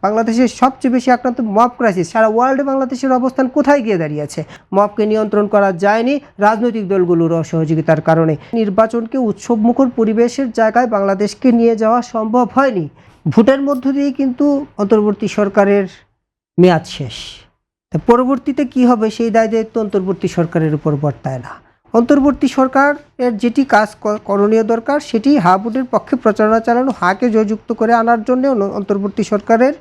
বাংলাদেশের সবচেয়ে বেশি আক্রান্ত মব ক্রাইসিস, সারা ওয়ার্ল্ডে বাংলাদেশের অবস্থান কোথায় গিয়ে দাঁড়িয়েছে? মবকে নিয়ন্ত্রণ করা যায়নি রাজনৈতিক দলগুলোর অসহযোগিতার কারণে। নির্বাচনকে উৎসবমুখর পরিবেশের জায়গায় বাংলাদেশকে নিয়ে যাওয়া সম্ভব হয়নি। ভোটের মধ্য দিয়ে কিন্তু অন্তর্বর্তী সরকারের মেয়াদ শেষ। পরবর্তীতে কি হবে সেই দায় দায়িত্ব অন্তর্বর্তী সরকারের উপর বর্তায় না। অন্তর্বর্তী সরকারের যেটি কাজ করণীয় দরকার সেটি হা ভোটের পক্ষে প্রচারণা চালানো, হাকে জয়যুক্ত করে আনার জন্য অন্তর্বর্তী সরকারের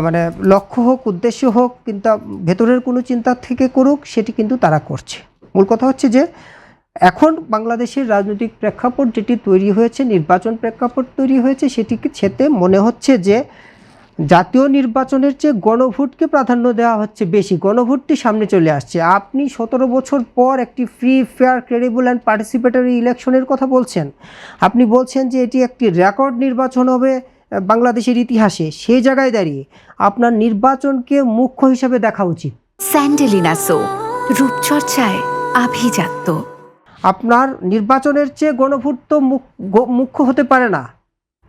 মানে লক্ষ্য হোক, উদ্দেশ্য হোক, কিন্তু ভেতরের কোনো চিন্তা থেকে করুক, সেটি কিন্তু তারা করছে। মূল কথা হচ্ছে যে এখন বাংলাদেশের রাজনৈতিক প্রেক্ষাপট যেটি তৈরি হয়েছে, নির্বাচন প্রেক্ষাপট তৈরি হয়েছে, সেতে মনে হচ্ছে যে জাতীয় নির্বাচনের চেয়ে গণভোটকে প্রাধান্য দেওয়া হচ্ছে বেশি। গণভোটটি সামনে চলে আসছে। আপনি 17 বছর পর একটি free, fair, credible and participatory ইলেকশনের কথা বলছেন। আপনি বলছেন যে এটি একটি রেকর্ড নির্বাচন হবে বাংলাদেশের ইতিহাসে। সেই জায়গায় দাঁড়িয়ে আপনার নির্বাচনকে মুখ্য হিসাবে দেখা উচিত। স্যান্ডেলিনা সো, রূপচর্চায় আভিজাত্য। আপনার নির্বাচনের চেয়ে গণভোট তো মুখ্য হতে পারে না,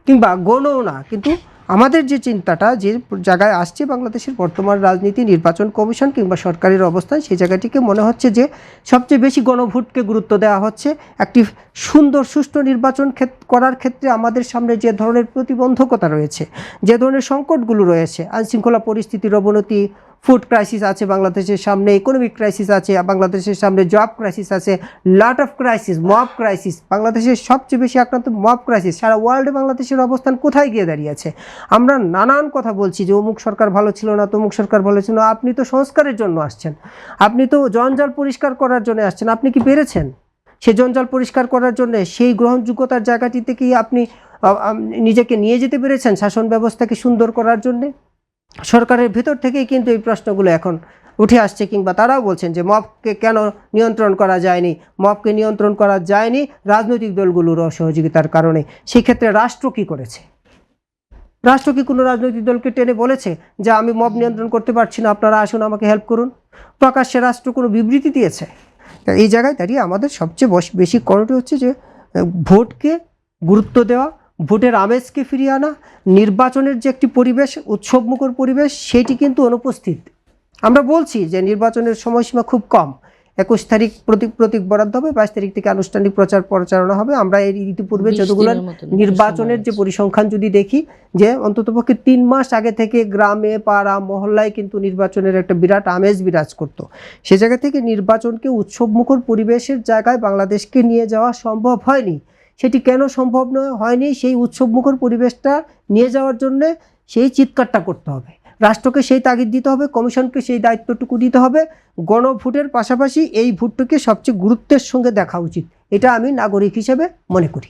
কিংবা গণও না। কিন্তু আমাদের যে চিন্তাটা যে জায়গায় আসছে বাংলাদেশের বর্তমান রাজনীতি, নির্বাচন কমিশন কিংবা সরকারের অবস্থান, সেই জায়গাটিকে মনে হচ্ছে যে সবচেয়ে বেশি গণভোটকে গুরুত্ব দেওয়া হচ্ছে। একটি সুন্দর সুষ্ঠু নির্বাচন করার ক্ষেত্রে আমাদের সামনে যে ধরনের প্রতিবন্ধকতা রয়েছে, যে ধরনের সংকটগুলো রয়েছে, আইনশৃঙ্খলা পরিস্থিতির অবনতি, ফুড ক্রাইসিস আছে বাংলাদেশের সামনে, ইকোনমিক ক্রাইসিস আছে বাংলাদেশের সামনে, জব ক্রাইসিস আছে, lot of crisis, mob crisis. বাংলাদেশের সবচেয়ে বেশি আক্রান্ত মব ক্রাইসিস। সারা ওয়ার্ল্ডে বাংলাদেশের অবস্থান কোথায় গিয়ে দাঁড়িয়েছে? আমরা নানান কথা বলছি যে অমুক সরকার ভালো ছিল না, তমুক সরকার ভালো ছিল না। আপনি তো সংস্কারের জন্য আসছেন, আপনি তো জঞ্জাল পরিষ্কার করার জন্য আসছেন। আপনি কি পেরেছেন সেই জঞ্জাল পরিষ্কার করার জন্য? সেই গ্রহণযোগ্যতার জায়গাটিতে কি আপনি নিজেকে নিয়ে যেতে পেরেছেন শাসন ব্যবস্থাকে সুন্দর করার জন্যে? সরকারের ভেতর থেকেই কিন্তু এই প্রশ্নগুলো এখন উঠে আসছে, কিংবা তারাও বলছেন যে মবকে কেন নিয়ন্ত্রণ করা যায়নি? মবকে নিয়ন্ত্রণ করা যায়নি রাজনৈতিক দলগুলোর অসহযোগিতার কারণে। সেই ক্ষেত্রে রাষ্ট্র কি করেছে? রাষ্ট্র কি কোনো রাজনৈতিক দলকে টেনে বলেছে যে আমি মব নিয়ন্ত্রণ করতে পারছি না, আপনারা আসুন আমাকে হেল্প করুন? প্রকাশ্যে রাষ্ট্র কোনো বিবৃতি দিয়েছে? এই জায়গায় দাঁড়িয়ে আমাদের সবচেয়ে বেশি করণীয় হচ্ছে যে ভোটকে গুরুত্ব দেওয়া, ভোটের আমেজকে ফিরিয়ে আনা। নির্বাচনের যে একটি পরিবেশ, উৎসবমুখর পরিবেশ, সেটি কিন্তু অনুপস্থিত। আমরা বলছি যে নির্বাচনের সময়সীমা খুব কম। 21 তারিখ প্রতীক বরাদ্দ হবে, 22 তারিখ থেকে আনুষ্ঠানিক প্রচারণা হবে। আমরা এর ইতিপূর্বে যতগুলো নির্বাচনের যে পরিসংখ্যান যদি দেখি, যে অন্ততপক্ষে 3 মাস আগে থেকে গ্রামে, পাড়া, মহল্লায় কিন্তু নির্বাচনের একটা বিরাট আমেজ বিরাজ করত। সে জায়গা থেকে নির্বাচনকে উৎসবমুখর পরিবেশের জায়গায় বাংলাদেশকে নিয়ে যাওয়া সম্ভব হয়নি। সেটি কেন সম্ভব হয়নি? সেই উৎসবমুখর পরিবেশটা নিয়ে যাওয়ার জন্য সেই চিৎকারটা করতে হবে। রাষ্ট্রকে সেই তাগিদ দিতে হবে, কমিশনকে সেই দায়িত্বটুকু দিতে হবে। গণভোটের পাশাপাশি এই ভোটটাকে সবচেয়ে গুরুত্বের সঙ্গে দেখা উচিত। এটা আমি নাগরিক হিসেবে মনে করি।